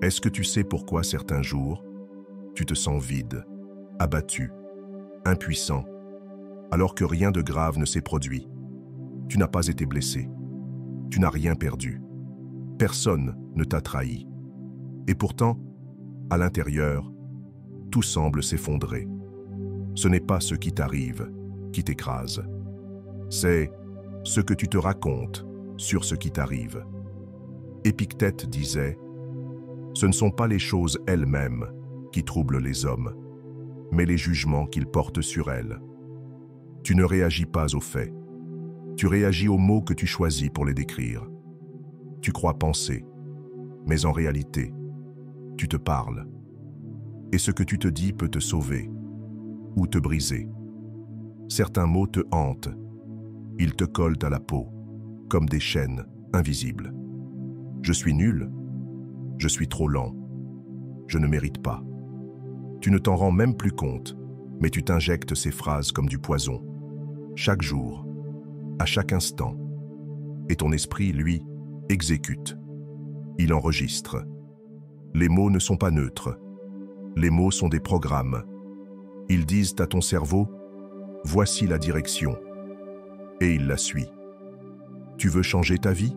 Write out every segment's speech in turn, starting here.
Est-ce que tu sais pourquoi certains jours, tu te sens vide, abattu, impuissant, alors que rien de grave ne s'est produit? Tu n'as pas été blessé. Tu n'as rien perdu. Personne ne t'a trahi. Et pourtant, à l'intérieur, tout semble s'effondrer. Ce n'est pas ce qui t'arrive qui t'écrase. C'est ce que tu te racontes sur ce qui t'arrive. Épictète disait « Ce ne sont pas les choses elles-mêmes qui troublent les hommes, mais les jugements qu'ils portent sur elles. » Tu ne réagis pas aux faits. Tu réagis aux mots que tu choisis pour les décrire. Tu crois penser, mais en réalité, tu te parles. Et ce que tu te dis peut te sauver ou te briser. Certains mots te hantent. Ils te collent à la peau, comme des chaînes invisibles. Je suis nul. Je suis trop lent. Je ne mérite pas. Tu ne t'en rends même plus compte, mais tu t'injectes ces phrases comme du poison. Chaque jour, à chaque instant. Et ton esprit, lui, exécute. Il enregistre. Les mots ne sont pas neutres. Les mots sont des programmes. Ils disent à ton cerveau, voici la direction. Et il la suit. Tu veux changer ta vie?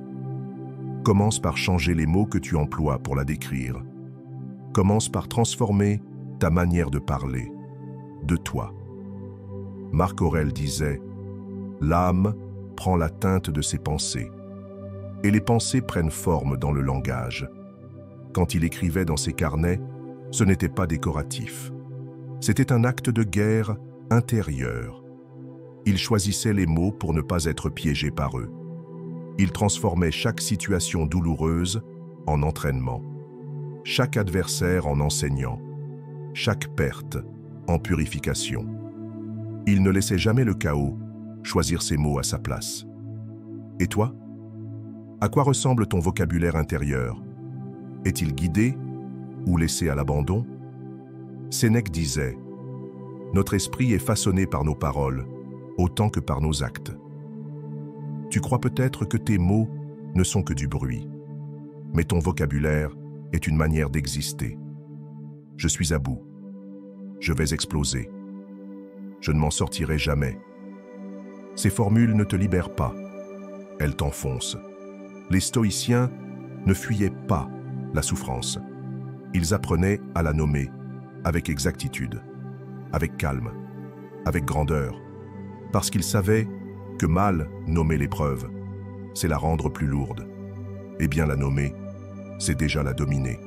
Commence par changer les mots que tu emploies pour la décrire. Commence par transformer ta manière de parler, de toi. Marc Aurèle disait, l'âme prend la teinte de ses pensées. Et les pensées prennent forme dans le langage. Quand il écrivait dans ses carnets, ce n'était pas décoratif. C'était un acte de guerre intérieure. Il choisissait les mots pour ne pas être piégé par eux. Il transformait chaque situation douloureuse en entraînement, chaque adversaire en enseignant, chaque perte en purification. Il ne laissait jamais le chaos choisir ses mots à sa place. Et toi? À quoi ressemble ton vocabulaire intérieur? Est-il guidé ou laissé à l'abandon? Sénèque disait, « Notre esprit est façonné par nos paroles, autant que par nos actes. » Tu crois peut-être que tes mots ne sont que du bruit, mais ton vocabulaire est une manière d'exister. Je suis à bout. Je vais exploser. Je ne m'en sortirai jamais. Ces formules ne te libèrent pas. Elles t'enfoncent. Les stoïciens ne fuyaient pas la souffrance. Ils apprenaient à la nommer avec exactitude, avec calme, avec grandeur, parce qu'ils savaient que mal nommer l'épreuve, c'est la rendre plus lourde. Et bien la nommer, c'est déjà la dominer.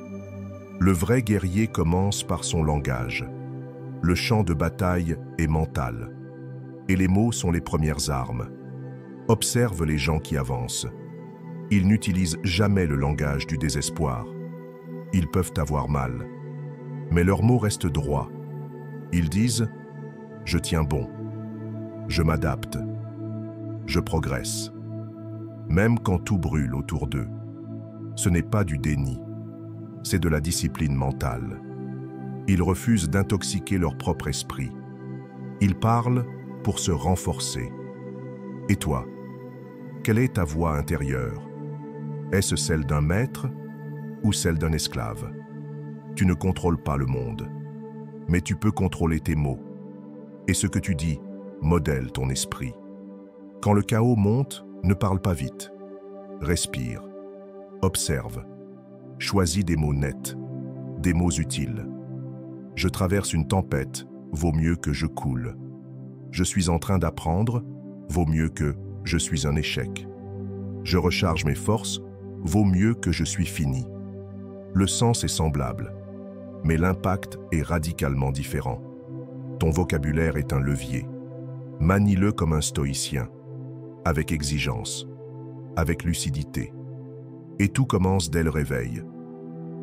Le vrai guerrier commence par son langage. Le champ de bataille est mental. Et les mots sont les premières armes. Observe les gens qui avancent. Ils n'utilisent jamais le langage du désespoir. Ils peuvent avoir mal. Mais leurs mots restent droits. Ils disent « Je tiens bon. Je m'adapte. Je progresse. » Même quand tout brûle autour d'eux. Ce n'est pas du déni. C'est de la discipline mentale. Ils refusent d'intoxiquer leur propre esprit. Ils parlent pour se renforcer. Et toi, quelle est ta voix intérieure? Est-ce celle d'un maître ou celle d'un esclave? Tu ne contrôles pas le monde, mais tu peux contrôler tes mots. Et ce que tu dis modèle ton esprit. Quand le chaos monte, ne parle pas vite. Respire, observe, choisis des mots nets, des mots utiles. Je traverse une tempête, vaut mieux que je coule. Je suis en train d'apprendre, vaut mieux que je suis un échec. Je recharge mes forces, vaut mieux que je suis fini. Le sens est semblable, mais l'impact est radicalement différent. Ton vocabulaire est un levier. Manie-le comme un stoïcien, avec exigence, avec lucidité. Et tout commence dès le réveil.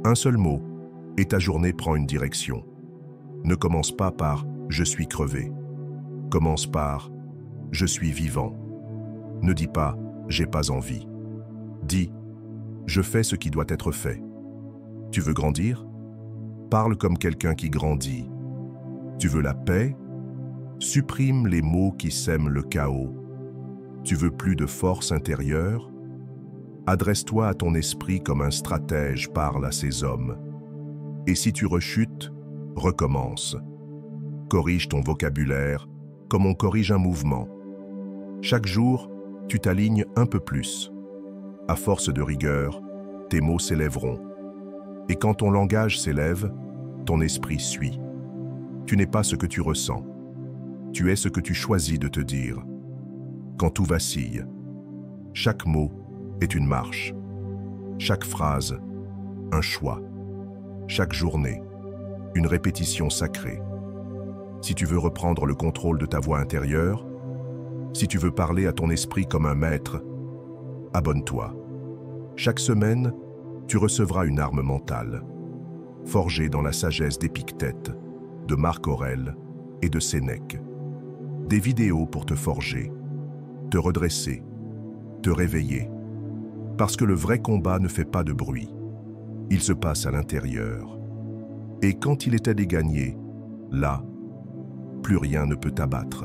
Un seul mot, et ta journée prend une direction. Ne commence pas par « je suis crevé ». Commence par « je suis vivant ». Ne dis pas « j'ai pas envie ». Dis « je fais ce qui doit être fait ». Tu veux grandir? Parle comme quelqu'un qui grandit. Tu veux la paix? Supprime les mots qui sèment le chaos. Tu veux plus de force intérieure? Adresse-toi à ton esprit comme un stratège parle à ses hommes. Et si tu rechutes, recommence. Corrige ton vocabulaire comme on corrige un mouvement. Chaque jour, tu t'alignes un peu plus. À force de rigueur, tes mots s'élèveront. Et quand ton langage s'élève, ton esprit suit. Tu n'es pas ce que tu ressens. Tu es ce que tu choisis de te dire. Quand tout vacille, chaque mot est une marche. Chaque phrase, un choix. Chaque journée, une répétition sacrée. Si tu veux reprendre le contrôle de ta voix intérieure, si tu veux parler à ton esprit comme un maître, abonne-toi. Chaque semaine, tu recevras une arme mentale, forgée dans la sagesse d'Épictète, de Marc Aurèle et de Sénèque. Des vidéos pour te forger, te redresser, te réveiller. Parce que le vrai combat ne fait pas de bruit. Il se passe à l'intérieur. Et quand il est à gagner, là, plus rien ne peut t'abattre.